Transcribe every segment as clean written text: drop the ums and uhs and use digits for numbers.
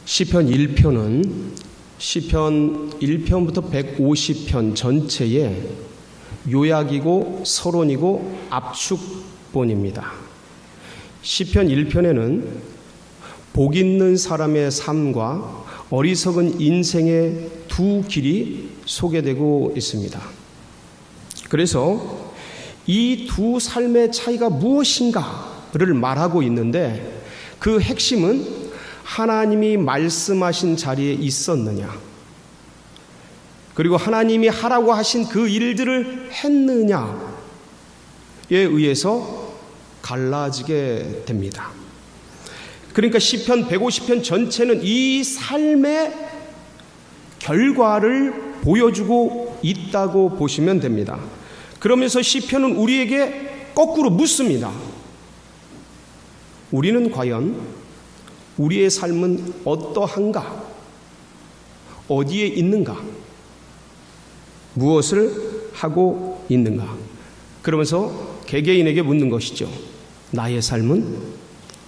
시편 1편은 시편 1편부터 150편 전체의 요약이고 서론이고 압축본입니다. 시편 1편에는 복 있는 사람의 삶과 어리석은 인생의 두 길이 소개되고 있습니다. 그래서 이 두 삶의 차이가 무엇인가를 말하고 있는데, 그 핵심은 하나님이 말씀하신 자리에 있었느냐, 그리고 하나님이 하라고 하신 그 일들을 했느냐에 의해서 갈라지게 됩니다. 그러니까 시편 150편 전체는 이 삶의 결과를 보여주고 있다고 보시면 됩니다. 그러면서 시편은 우리에게 거꾸로 묻습니다. 우리는 과연 우리의 삶은 어떠한가? 어디에 있는가? 무엇을 하고 있는가? 그러면서 개개인에게 묻는 것이죠. 나의 삶은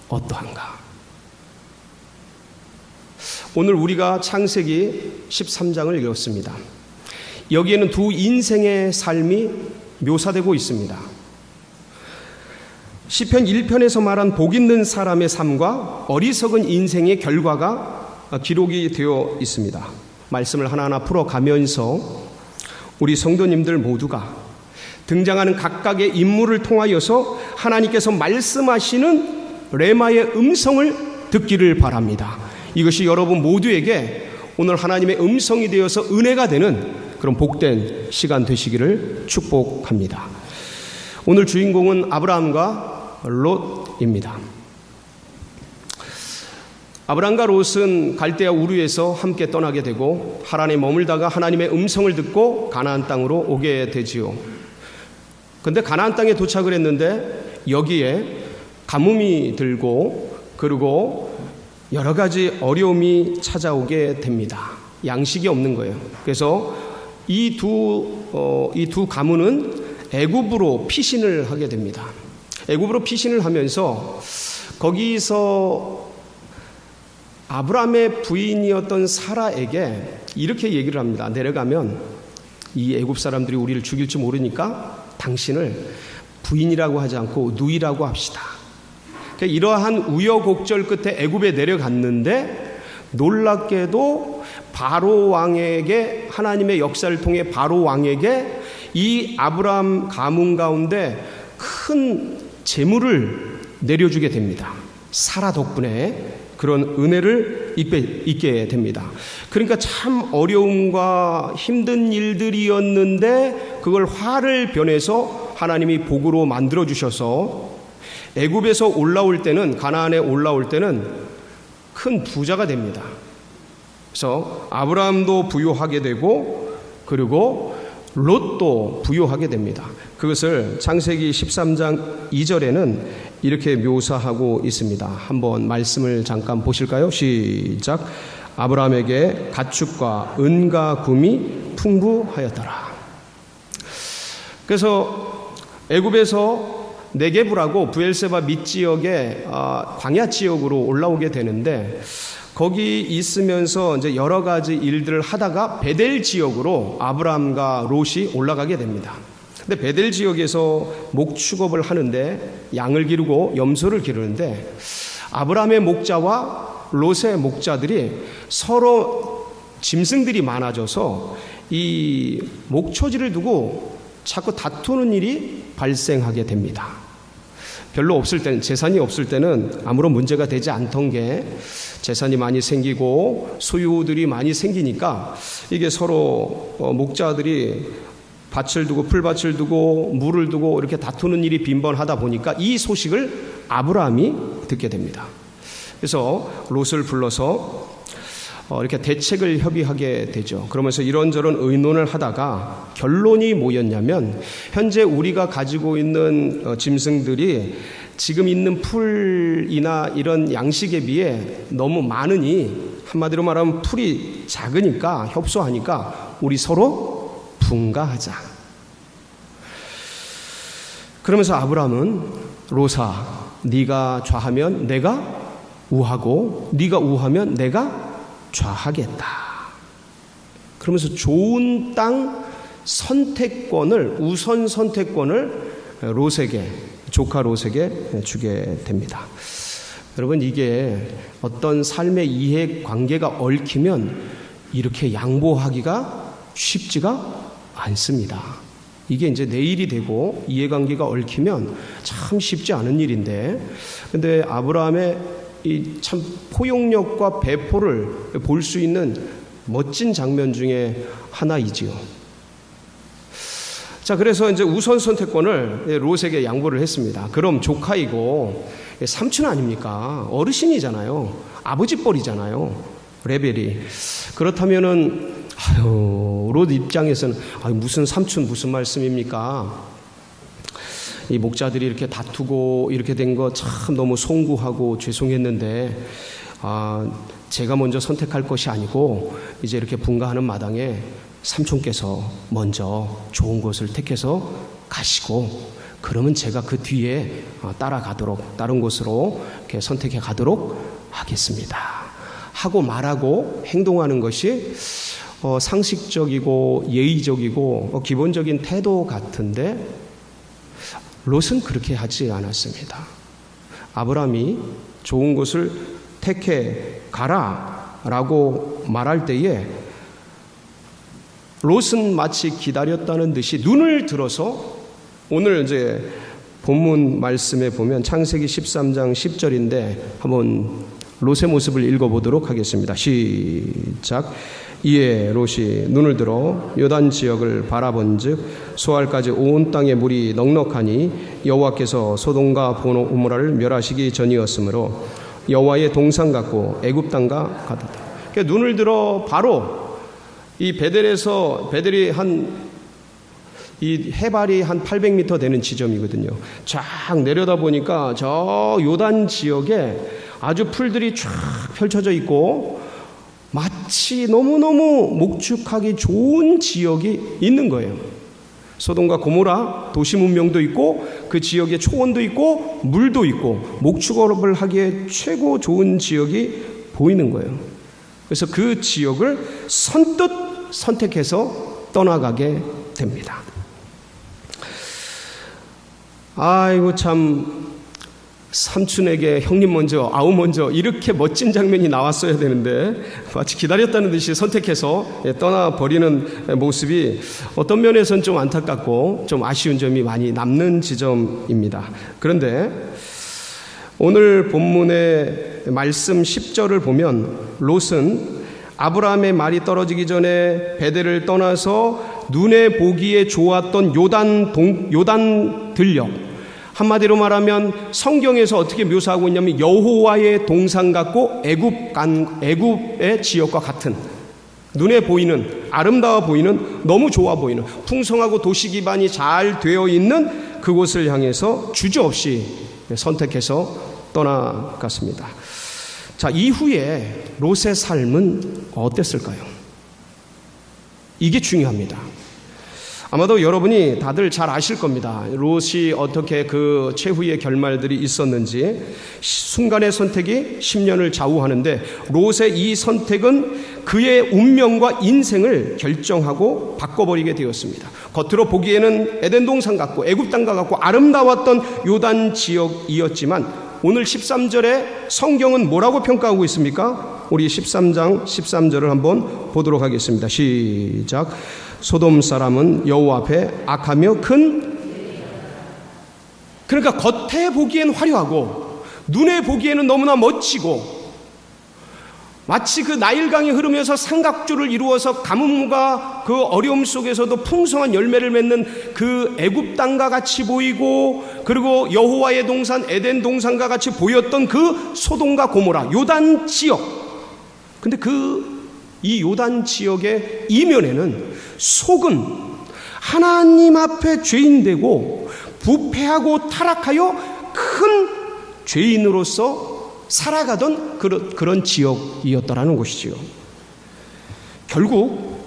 어떠한가? 오늘 우리가 창세기 13장을 읽었습니다. 여기에는 두 인생의 삶이 묘사되고 있습니다. 시편 1편에서 말한 복 있는 사람의 삶과 어리석은 인생의 결과가 기록이 되어 있습니다. 말씀을 하나하나 풀어가면서 우리 성도님들 모두가 등장하는 각각의 인물을 통하여서 하나님께서 말씀하시는 레마의 음성을 듣기를 바랍니다. 이것이 여러분 모두에게 오늘 하나님의 음성이 되어서 은혜가 되는 그런 복된 시간 되시기를 축복합니다. 오늘 주인공은 아브라함과 롯입니다. 아브라함과 롯은 갈대아 우르에서 함께 떠나게 되고 하란에 머물다가 하나님의 음성을 듣고 가나안 땅으로 오게 되지요. 그런데 가나안 땅에 도착을 했는데 여기에 가뭄이 들고 그리고 여러 가지 어려움이 찾아오게 됩니다. 양식이 없는 거예요. 그래서 이 두 가문은 애굽으로 피신을 하게 됩니다. 애굽으로 피신을 하면서 거기서 아브라함의 부인이었던 사라에게 이렇게 얘기를 합니다. 내려가면 이 애굽 사람들이 우리를 죽일지 모르니까 당신을 부인이라고 하지 않고 누이라고 합시다. 그러니까 이러한 우여곡절 끝에 애굽에 내려갔는데 놀랍게도 바로 왕에게, 하나님의 역사를 통해 바로 왕에게 이 아브라함 가문 가운데 큰 재물을 내려주게 됩니다. 사라 덕분에 그런 은혜를 입게 됩니다. 그러니까 참 어려움과 힘든 일들이었는데 그걸 화를 변해서 하나님이 복으로 만들어 주셔서 애굽에서 올라올 때는, 가나안에 올라올 때는 큰 부자가 됩니다. 그래서 아브라함도 부유하게 되고 그리고 롯도 부유하게 됩니다. 그것을 창세기 13장 2절에는 이렇게 묘사하고 있습니다. 한번 말씀을 잠깐 보실까요? 시작. 아브라함에게 가축과 은과 금이 풍부하였더라. 그래서 애굽에서 네게브라고 브엘세바 밑지역의 광야 지역으로 올라오게 되는데 거기 있으면서 이제 여러 가지 일들을 하다가 베델 지역으로 아브라함과 롯이 올라가게 됩니다. 근데 베델 지역에서 목축업을 하는데 양을 기르고 염소를 기르는데 아브라함의 목자와 롯의 목자들이 서로 짐승들이 많아져서 이 목초지를 두고 자꾸 다투는 일이 발생하게 됩니다. 별로 없을 때는, 재산이 없을 때는 아무런 문제가 되지 않던 게 재산이 많이 생기고 소유들이 많이 생기니까 이게 서로 목자들이 밭을 두고 풀밭을 두고 물을 두고 이렇게 다투는 일이 빈번하다 보니까 이 소식을 아브라함이 듣게 됩니다. 그래서 롯을 불러서 이렇게 대책을 협의하게 되죠. 그러면서 이런저런 의논을 하다가 결론이 뭐였냐면 현재 우리가 가지고 있는 짐승들이 지금 있는 풀이나 이런 양식에 비해 너무 많으니, 한마디로 말하면 풀이 작으니까, 협소하니까 우리 서로 분가하자. 그러면서 아브라함은 롯아, 네가 좌하면 내가 우하고 네가 우하면 내가 좌하겠다. 그러면서 좋은 땅 선택권을, 우선 선택권을 롯에게, 조카 롯에게 주게 됩니다. 여러분, 이게 어떤 삶의 이해관계가 얽히면 이렇게 양보하기가 쉽지가 않습니다. 이게 이제 내 일이 되고 이해관계가 얽히면 참 쉽지 않은 일인데, 근데 아브라함의 이 참 포용력과 배포를 볼 수 있는 멋진 장면 중에 하나이지요. 자, 그래서 이제 우선 선택권을 롯에게 양보를 했습니다. 그럼 조카이고 삼촌 아닙니까? 어르신이잖아요. 아버지 뻘이잖아요. 레벨이. 그렇다면은 롯 입장에서는 무슨 삼촌 무슨 말씀입니까? 이 목자들이 이렇게 다투고 이렇게 된 거 참 너무 송구하고 죄송했는데 제가 먼저 선택할 것이 아니고 이제 이렇게 분가하는 마당에 삼촌께서 먼저 좋은 곳을 택해서 가시고 그러면 제가 그 뒤에 따라가도록 다른 곳으로 이렇게 선택해 가도록 하겠습니다 하고 말하고 행동하는 것이 상식적이고 예의적이고 기본적인 태도 같은데 롯은 그렇게 하지 않았습니다. 아브라함이 좋은 곳을 택해 가라라고 말할 때에 롯은 마치 기다렸다는 듯이 눈을 들어서, 오늘 이제 본문 말씀에 보면 창세기 13장 10절인데 한번 롯의 모습을 읽어보도록 하겠습니다. 시작. 이에 롯이 눈을 들어 요단 지역을 바라본즉 소알까지 온 땅에 물이 넉넉하니 여호와께서 소돔과 고모라를 멸하시기 전이었으므로 여호와의 동산 같고 애굽 땅과 같았다. 그러니까 눈을 들어 바로 이 베델이 이 해발이 한 800m 되는 지점이거든요. 쫙 내려다 보니까 저 요단 지역에 아주 풀들이 쫙 펼쳐져 있고 마치 너무너무 목축하기 좋은 지역이 있는 거예요. 소돔과 고모라 도시 문명도 있고 그 지역에 초원도 있고 물도 있고 목축업을 하기에 최고 좋은 지역이 보이는 거예요. 그래서 그 지역을 선뜻 선택해서 떠나가게 됩니다. 아이고 참, 삼촌에게 형님 먼저 아우 먼저 이렇게 멋진 장면이 나왔어야 되는데 마치 기다렸다는 듯이 선택해서 떠나버리는 모습이 어떤 면에서는 좀 안타깝고 좀 아쉬운 점이 많이 남는 지점입니다. 그런데 오늘 본문의 말씀 10절을 보면 롯은 아브라함의 말이 떨어지기 전에 베델을 떠나서 눈에 보기에 좋았던 요단 들녘, 한마디로 말하면 성경에서 어떻게 묘사하고 있냐면 여호와의 동산 같고 애굽의 지역과 같은, 눈에 보이는, 아름다워 보이는, 너무 좋아 보이는, 풍성하고 도시 기반이 잘 되어 있는 그곳을 향해서 주저없이 선택해서 떠나갔습니다. 자, 이후에 롯의 삶은 어땠을까요? 이게 중요합니다. 아마도 여러분이 다들 잘 아실 겁니다. 롯이 어떻게 그 최후의 결말들이 있었는지. 순간의 선택이 10년을 좌우하는데 롯의 이 선택은 그의 운명과 인생을 결정하고 바꿔버리게 되었습니다. 겉으로 보기에는 에덴 동산 같고 애굽 땅과 같고 아름다웠던 요단 지역이었지만 오늘 13절에 성경은 뭐라고 평가하고 있습니까? 우리 13장 13절을 한번 보도록 하겠습니다. 시작. 소돔 사람은 여호와 앞에 악하며 그러니까 겉에 보기엔 화려하고 눈에 보기에는 너무나 멋지고 마치 그 나일강이 흐르면서 삼각주를 이루어서 가뭄과 그 어려움 속에서도 풍성한 열매를 맺는 그 애굽 땅과 같이 보이고, 그리고 여호와의 동산 에덴 동산과 같이 보였던 그 소돔과 고모라 요단 지역. 근데 이 요단 지역의 이면에는 속은 하나님 앞에 죄인되고 부패하고 타락하여 큰 죄인으로서 살아가던 그런 지역이었다라는 것이지요. 결국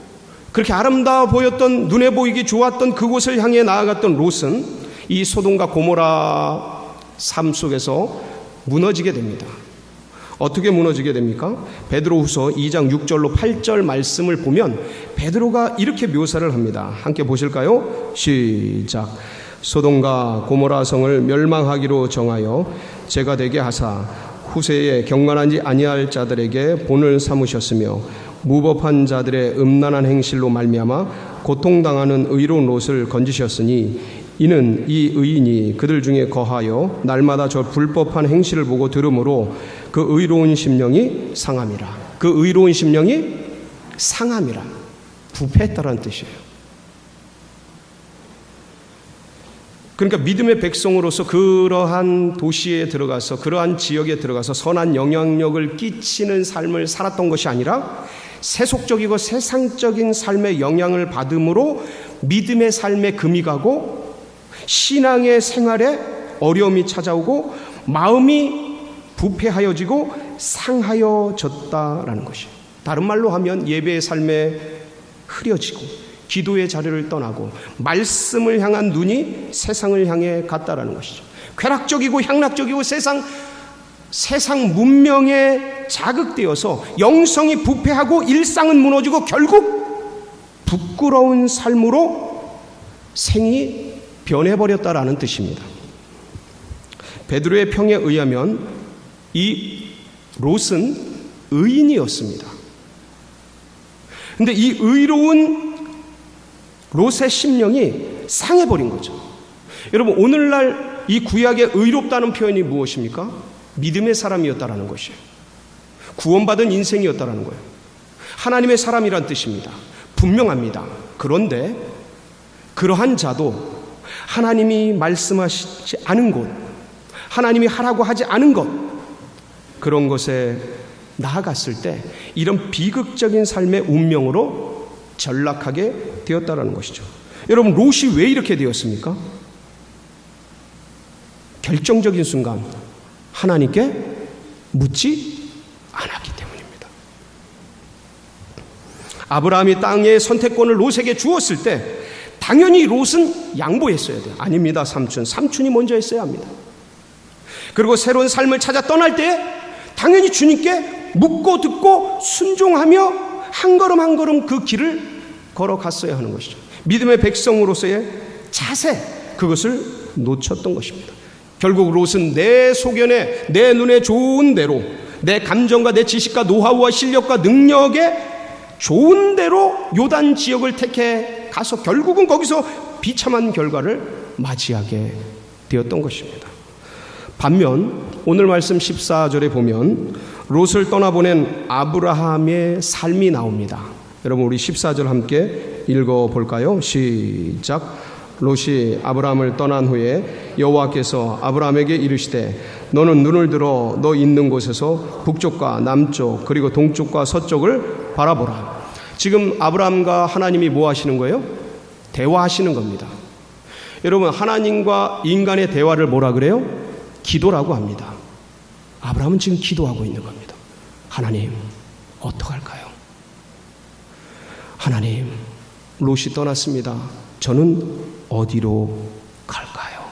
그렇게 아름다워 보였던, 눈에 보이기 좋았던 그곳을 향해 나아갔던 롯은 이 소돔과 고모라 삶 속에서 무너지게 됩니다. 어떻게 무너지게 됩니까? 베드로후서 2장 6절로 8절 말씀을 보면 베드로가 이렇게 묘사를 합니다. 함께 보실까요? 시작. 소돔과 고모라 성을 멸망하기로 정하여 제가 되게 하사 후세에 경건하지 아니할 자들에게 본을 삼으셨으며 무법한 자들의 음란한 행실로 말미암아 고통당하는 의로운 롯을 건지셨으니 이는 이 의인이 그들 중에 거하여 날마다 저 불법한 행실을 보고 들으므로 그 의로운 심령이 상함이라. 그 의로운 심령이 상함이라. 부패했다라는 뜻이에요. 그러니까 믿음의 백성으로서 그러한 도시에 들어가서 그러한 지역에 들어가서 선한 영향력을 끼치는 삶을 살았던 것이 아니라 세속적이고 세상적인 삶의 영향을 받음으로 믿음의 삶에 금이 가고 신앙의 생활에 어려움이 찾아오고 마음이 부패하여지고 상하여졌다라는 것이에요. 다른 말로 하면 예배의 삶에 흐려지고 기도의 자리를 떠나고 말씀을 향한 눈이 세상을 향해 갔다라는 것이죠. 쾌락적이고 향락적이고 세상 문명에 자극되어서 영성이 부패하고 일상은 무너지고 결국 부끄러운 삶으로 생이 변해버렸다라는 뜻입니다. 베드로의 평에 의하면 이 롯은 의인이었습니다. 그런데 이 의로운 롯의 심령이 상해버린 거죠. 여러분, 오늘날 이 구약의 의롭다는 표현이 무엇입니까? 믿음의 사람이었다라는 것이에요. 구원받은 인생이었다라는 거예요. 하나님의 사람이란 뜻입니다. 분명합니다. 그런데 그러한 자도 하나님이 말씀하시지 않은 곳, 하나님이 하라고 하지 않은 것, 그런 것에 나아갔을 때 이런 비극적인 삶의 운명으로 전락하게 되었다라는 것이죠. 여러분, 롯이 왜 이렇게 되었습니까? 결정적인 순간 하나님께 묻지 않았기 때문입니다. 아브라함이 땅의 선택권을 롯에게 주었을 때 당연히 롯은 양보했어야 돼요. 아닙니다, 삼촌이 먼저 했어야 합니다. 그리고 새로운 삶을 찾아 떠날 때 당연히 주님께 묻고 듣고 순종하며 한 걸음 한 걸음 그 길을 걸어갔어야 하는 것이죠. 믿음의 백성으로서의 자세, 그것을 놓쳤던 것입니다. 결국 롯은 내 소견에, 내 눈에 좋은 대로, 내 감정과 내 지식과 노하우와 실력과 능력에 좋은 대로 요단 지역을 택해 가서 결국은 거기서 비참한 결과를 맞이하게 되었던 것입니다. 반면 오늘 말씀 14절에 보면 롯을 떠나보낸 아브라함의 삶이 나옵니다. 여러분, 우리 14절 함께 읽어볼까요? 시작. 롯이 아브라함을 떠난 후에 여호와께서 아브라함에게 이르시되 너는 눈을 들어 너 있는 곳에서 북쪽과 남쪽 그리고 동쪽과 서쪽을 바라보라. 지금 아브라함과 하나님이 뭐 하시는 거예요? 대화하시는 겁니다. 여러분, 하나님과 인간의 대화를 뭐라 그래요? 기도라고 합니다. 아브라함은 지금 기도하고 있는 겁니다. 하나님, 어떡할까요? 하나님, 롯이 떠났습니다. 저는 어디로 갈까요?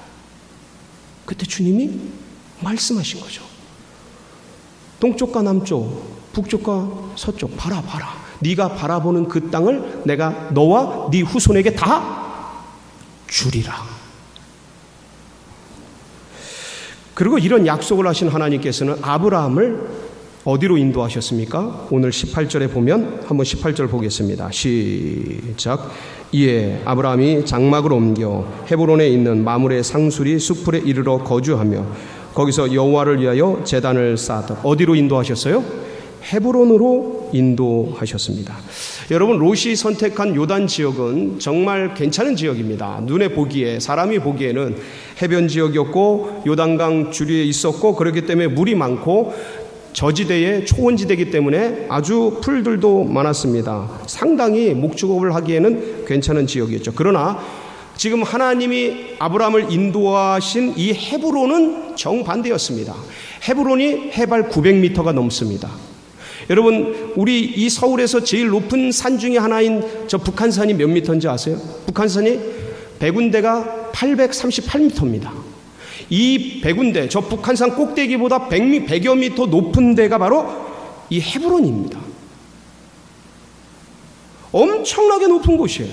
그때 주님이 말씀하신 거죠. 동쪽과 남쪽, 북쪽과 서쪽 바라봐라. 네가 바라보는 그 땅을 내가 너와 네 후손에게 다 주리라. 그리고 이런 약속을 하신 하나님께서는 아브라함을 어디로 인도하셨습니까? 오늘 18절에 보면 한번 18절 보겠습니다. 시작. 이에 아브라함이 장막을 옮겨 헤브론에 있는 마므레 상수리 숲풀에 이르러 거주하며 거기서 여호와를 위하여 제단을 쌓았다. 어디로 인도하셨어요? 헤브론으로 인도하셨습니다. 여러분, 롯이 선택한 요단 지역은 정말 괜찮은 지역입니다. 눈에 보기에, 사람이 보기에는 해변 지역이었고 요단강 주위에 있었고 그렇기 때문에 물이 많고 저지대의 초원지대이기 때문에 아주 풀들도 많았습니다. 상당히 목축업을 하기에는 괜찮은 지역이었죠. 그러나 지금 하나님이 아브라함을 인도하신 이 헤브론은 정반대였습니다. 헤브론이 해발 900m가 넘습니다. 여러분, 우리 이 서울에서 제일 높은 산 중에 하나인 저 북한산이 몇 미터인지 아세요? 북한산이 100군데가 838m입니다. 이 100군데, 저 북한산 꼭대기보다 100여 미터 높은 데가 바로 이 헤브론입니다. 엄청나게 높은 곳이에요.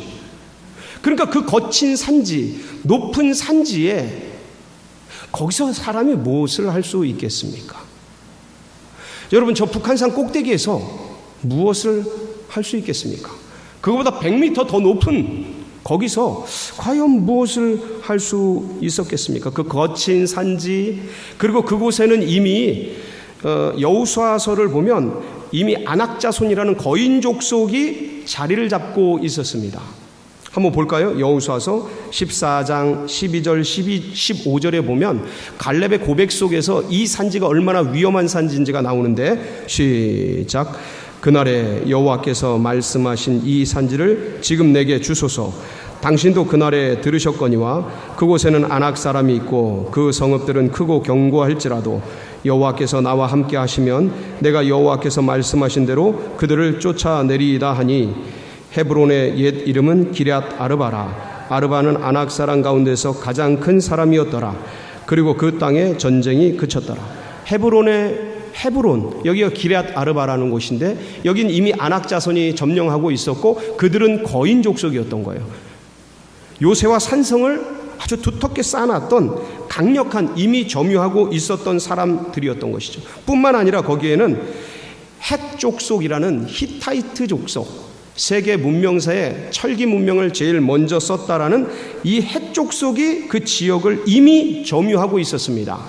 그러니까 그 거친 산지, 높은 산지에 거기서 사람이 무엇을 할 수 있겠습니까? 여러분, 저 북한산 꼭대기에서 무엇을 할 수 있겠습니까? 그거보다 100m 더 높은 거기서 과연 무엇을 할 수 있었겠습니까? 그 거친 산지, 그리고 그곳에는 이미 여호수아서를 보면 이미 안악자손이라는 거인 족속이 자리를 잡고 있었습니다. 한번 볼까요? 여호수아서 14장 12절 15절에 보면 갈렙의 고백 속에서 이 산지가 얼마나 위험한 산지인지가 나오는데, 시작. 그날에 여호와께서 말씀하신 이 산지를 지금 내게 주소서. 당신도 그날에 들으셨거니와 그곳에는 아낙 사람이 있고 그 성읍들은 크고 견고할지라도 여호와께서 나와 함께 하시면 내가 여호와께서 말씀하신 대로 그들을 쫓아내리이다 하니, 헤브론의 옛 이름은 기럇 아르바라. 아르바는 아낙 사람 가운데서 가장 큰 사람이었더라. 그리고 그 땅에 전쟁이 그쳤더라. 헤브론, 여기가 기럇 아르바라는 곳인데, 여긴 이미 아낙 자손이 점령하고 있었고 그들은 거인 족속이었던 거예요. 요새와 산성을 아주 두텁게 쌓아놨던 강력한, 이미 점유하고 있었던 사람들이었던 것이죠. 뿐만 아니라 거기에는 헷 족속이라는 히타이트 족속, 세계 문명사에 철기 문명을 제일 먼저 썼다라는 이 헷 족속이 그 지역을 이미 점유하고 있었습니다.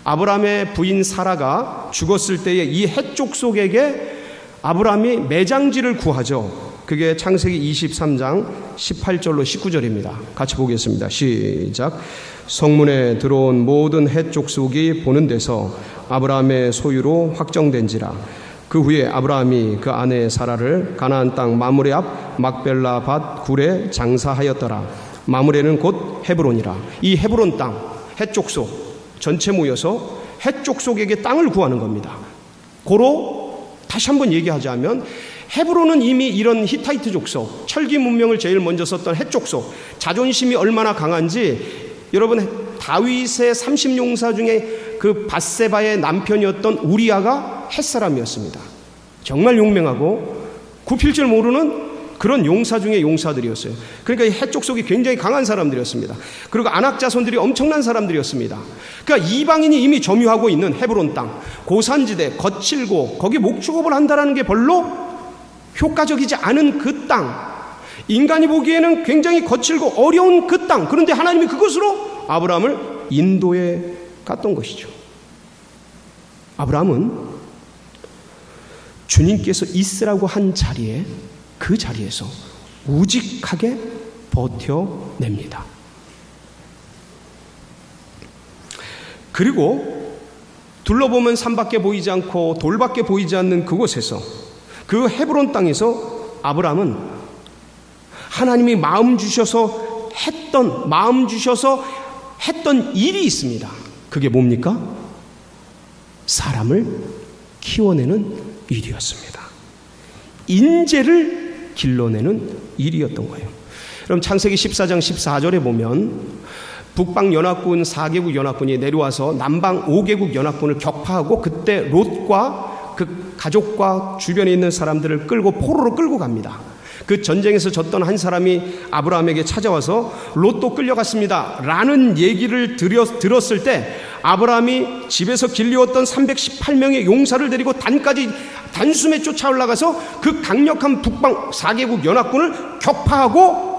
아브라함의 부인 사라가 죽었을 때에 이 헷 족속에게 아브라함이 매장지를 구하죠. 그게 창세기 23장 18절로 19절입니다. 같이 보겠습니다. 시작. 성문에 들어온 모든 헷 족속이 보는 데서 아브라함의 소유로 확정된지라. 그 후에 아브라함이 그 아내 사라를 가나안 땅 마므레 앞 막벨라 밭 굴에 장사하였더라. 마므레는 곧 헤브론이라. 이 헤브론 땅, 헷 족속 전체 모여서 헷 족속에게 땅을 구하는 겁니다. 고로 다시 한번 얘기하자면, 헤브론은 이미 이런 히타이트 족속, 철기 문명을 제일 먼저 썼던 헷 족속, 자존심이 얼마나 강한지, 여러분, 다윗의 30용사 중에 그 밧세바의 남편이었던 우리아가 헷 사람이었습니다. 정말 용맹하고 굽힐 줄 모르는 그런 용사 중에 용사들이었어요. 그러니까 이 헷 족속이 굉장히 강한 사람들이었습니다. 그리고 아낙 자손들이 엄청난 사람들이었습니다. 그러니까 이방인이 이미 점유하고 있는 헤브론 땅, 고산지대, 거칠고 거기 목축업을 한다는 게 별로 효과적이지 않은 그 땅, 인간이 보기에는 굉장히 거칠고 어려운 그 땅, 그런데 하나님이 그것으로 아브라함을 인도해 갔던 것이죠. 아브라함은 주님께서 있으라고 한 자리에, 그 자리에서 우직하게 버텨냅니다. 그리고 둘러보면 산밖에 보이지 않고 돌밖에 보이지 않는 그곳에서, 그 헤브론 땅에서 아브라함은 하나님이 마음 주셔서 했던 일이 있습니다. 그게 뭡니까? 사람을 키워내는 일이었습니다. 인재를 길러내는 일이었던 거예요. 그럼 창세기 14장 14절에 보면 북방 연합군 4개국 연합군이 내려와서 남방 5개국 연합군을 격파하고, 그때 롯과 그 가족과 주변에 있는 사람들을 끌고 포로로 끌고 갑니다. 그 전쟁에서 졌던 한 사람이 아브라함에게 찾아와서 롯도 끌려갔습니다 라는 얘기를 들었을 때, 아브라함이 집에서 길리웠던 318명의 용사를 데리고 단숨에 쫓아 올라가서 그 강력한 북방 4개국 연합군을 격파하고,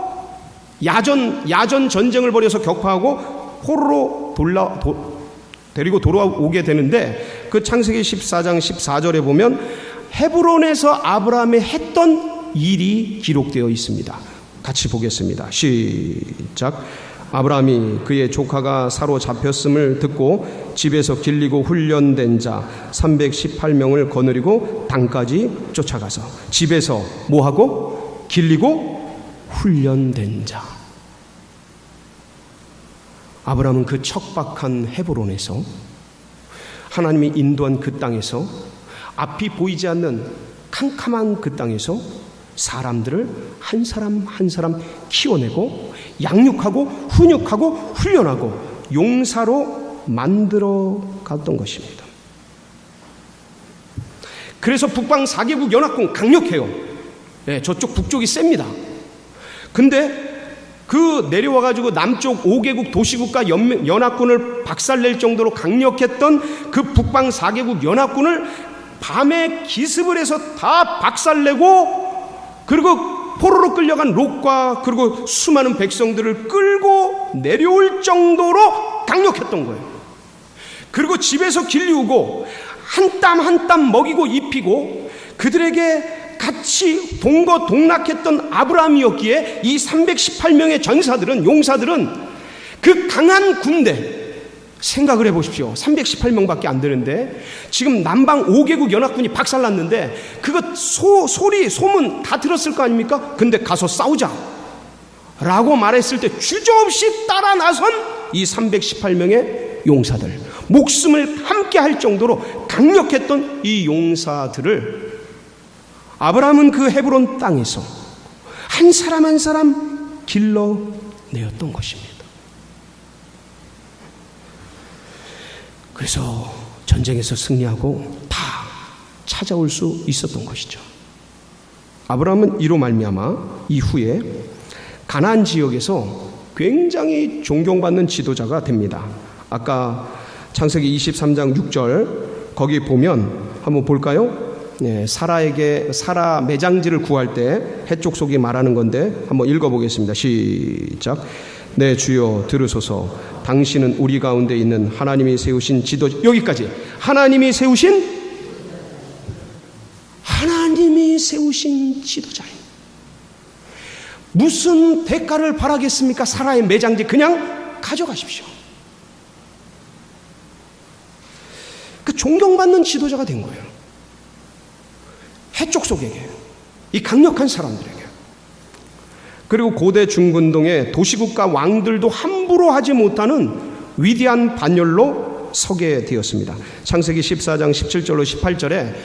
야전 전쟁을 벌여서 격파하고 포로로 데리고 돌아오게 되는데, 그 창세기 14장 14절에 보면 헤브론에서 아브라함이 했던 일이 기록되어 있습니다. 같이 보겠습니다. 시작. 아브라함이 그의 조카가 사로잡혔음을 듣고 집에서 길리고 훈련된 자 318명을 거느리고 당까지 쫓아가서, 집에서 뭐하고? 길리고 훈련된 자. 아브라함은 그 척박한 헤브론에서, 하나님이 인도한 그 땅에서, 앞이 보이지 않는 캄캄한 그 땅에서 사람들을 한 사람 한 사람 키워내고 양육하고 훈육하고 훈련하고 용사로 만들어 갔던 것입니다. 그래서 북방 4개국 연합군 강력해요. 네, 저쪽 북쪽이 셉니다. 근데 그 내려와가지고 남쪽 5개국 도시국가 연합군을 박살낼 정도로 강력했던 그 북방 4개국 연합군을 밤에 기습을 해서 다 박살내고, 그리고 포로로 끌려간 롯과 그리고 수많은 백성들을 끌고 내려올 정도로 강력했던 거예요. 그리고 집에서 길리우고 한 땀 한 땀 먹이고 입히고 그들에게 같이 동거동락했던 아브라함이었기에 이 318명의 전사들은, 용사들은 그 강한 군대, 생각을 해보십시오. 318명밖에 안 되는데 지금 남방 5개국 연합군이 박살났는데 그거 소문 다 들었을 거 아닙니까? 근데 가서 싸우자 라고 말했을 때 주저없이 따라 나선 이 318명의 용사들, 목숨을 함께 할 정도로 강력했던 이 용사들을 아브라함은 그 헤브론 땅에서 한 사람 한 사람 길러내었던 것입니다. 그래서 전쟁에서 승리하고 다 찾아올 수 있었던 것이죠. 아브라함은 이로 말미암아 이후에 가나안 지역에서 굉장히 존경받는 지도자가 됩니다. 아까 창세기 23장 6절 거기 보면 한번 볼까요? 네, 사라 매장지를 구할 때 해족속이 말하는 건데 한번 읽어보겠습니다. 시작. 네, 주여 들으소서. 당신은 우리 가운데 있는 하나님이 세우신 지도자. 여기까지. 하나님이 세우신 지도자예요. 무슨 대가를 바라겠습니까? 사라의 매장지 그냥 가져가십시오. 그 존경받는 지도자가 된 거예요. 해족속에게, 이 강력한 사람들에게. 그리고 고대 중근동의 도시국가 왕들도 함부로 하지 못하는 위대한 반열로 서게 되었습니다. 창세기 14장 17절로 18절에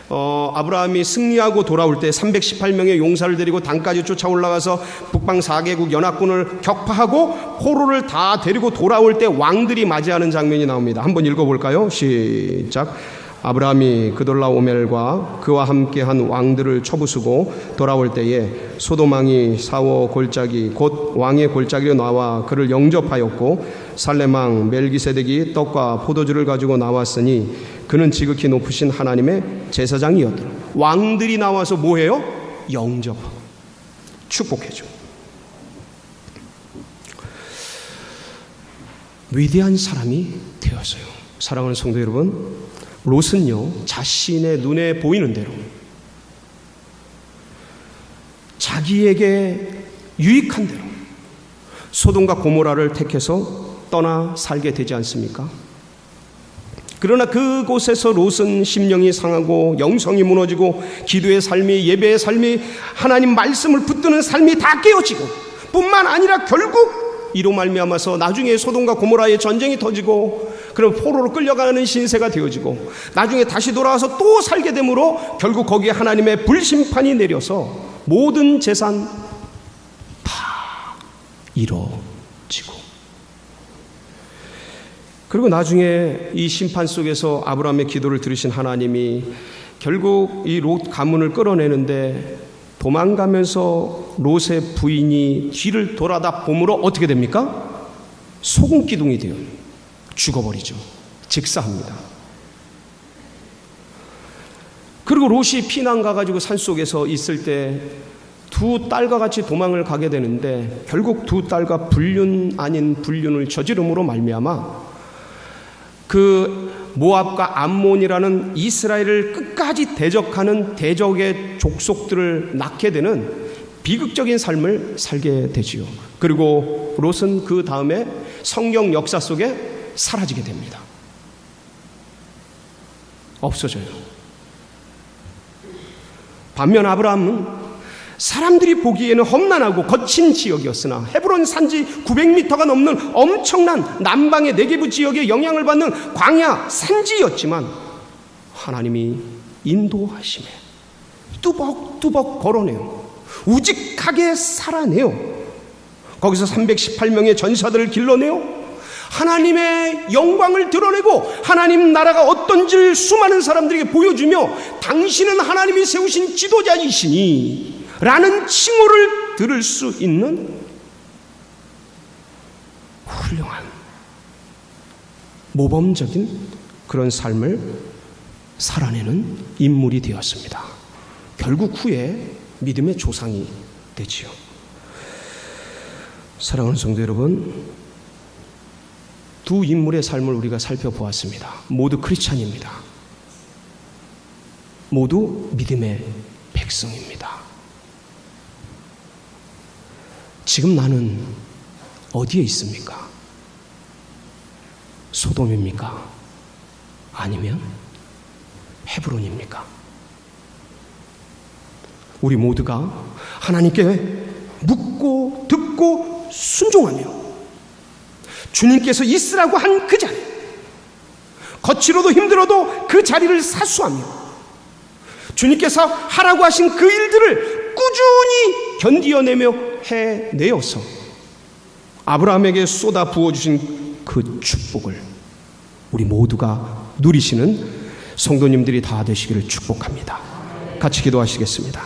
아브라함이 승리하고 돌아올 때 318명의 용사를 데리고 단까지 쫓아 올라가서 북방 4개국 연합군을 격파하고 포로를 다 데리고 돌아올 때 왕들이 맞이하는 장면이 나옵니다. 한번 읽어볼까요? 시작. 아브라함이 그돌라오멜과 그와 함께한 왕들을 쳐부수고 돌아올 때에 소돔 왕이 사워 골짜기 곧 왕의 골짜기로 나와 그를 영접하였고 살렘 왕 멜기세덱이 떡과 포도주를 가지고 나왔으니 그는 지극히 높으신 하나님의 제사장이었더라. 왕들이 나와서 뭐해요? 영접하고 축복해줘. 위대한 사람이 되었어요. 사랑하는 성도 여러분, 롯은요 자신의 눈에 보이는 대로 자기에게 유익한 대로 소돔과 고모라를 택해서 떠나 살게 되지 않습니까? 그러나 그곳에서 롯은 심령이 상하고 영성이 무너지고 기도의 삶이, 예배의 삶이, 하나님 말씀을 붙드는 삶이 다 깨어지고 뿐만 아니라 결국 이로 말미암아서 나중에 소돔과 고모라의 전쟁이 터지고 그럼 포로로 끌려가는 신세가 되어지고 나중에 다시 돌아와서 또 살게 되므로 결국 거기에 하나님의 불심판이 내려서 모든 재산 다 이루어지고, 그리고 나중에 이 심판 속에서 아브라함의 기도를 들으신 하나님이 결국 이 롯 가문을 끌어내는데 도망가면서 롯의 부인이 뒤를 돌아다 보므로 어떻게 됩니까? 소금기둥이 되어 죽어버리죠. 직사합니다. 그리고 롯이 피난 가가지고 산속에서 있을 때 두 딸과 같이 도망을 가게 되는데 결국 두 딸과 불륜 아닌 불륜을 저지름으로 말미암아 그 모압과 암몬이라는 이스라엘을 끝까지 대적하는 대적의 족속들을 낳게 되는 비극적인 삶을 살게 되지요. 그리고 롯은 그 다음에 성경 역사 속에 사라지게 됩니다. 없어져요. 반면 아브라함은 사람들이 보기에는 험난하고 거친 지역이었으나 헤브론 산지 900m가 넘는 엄청난 남방의 네게브 지역에 영향을 받는 광야 산지였지만 하나님이 인도하심에 뚜벅뚜벅 걸어내요. 우직하게 살아내요. 거기서 318명의 전사들을 길러내요. 하나님의 영광을 드러내고 하나님 나라가 어떤지를 수많은 사람들에게 보여주며 당신은 하나님이 세우신 지도자이시니 라는 칭호를 들을 수 있는 훌륭한 모범적인 그런 삶을 살아내는 인물이 되었습니다. 결국 후에 믿음의 조상이 되지요. 사랑하는 성도 여러분, 두 인물의 삶을 우리가 살펴보았습니다. 모두 크리스찬입니다. 모두 믿음의 백성입니다. 지금 나는 어디에 있습니까? 소돔입니까? 아니면 헤브론입니까? 우리 모두가 하나님께 묻고 듣고 순종하며 주님께서 있으라고 한 그 자리, 거칠어도 힘들어도 그 자리를 사수하며 주님께서 하라고 하신 그 일들을 꾸준히 견디어내며 해내어서 아브라함에게 쏟아 부어주신 그 축복을 우리 모두가 누리시는 성도님들이 다 되시기를 축복합니다. 같이 기도하시겠습니다.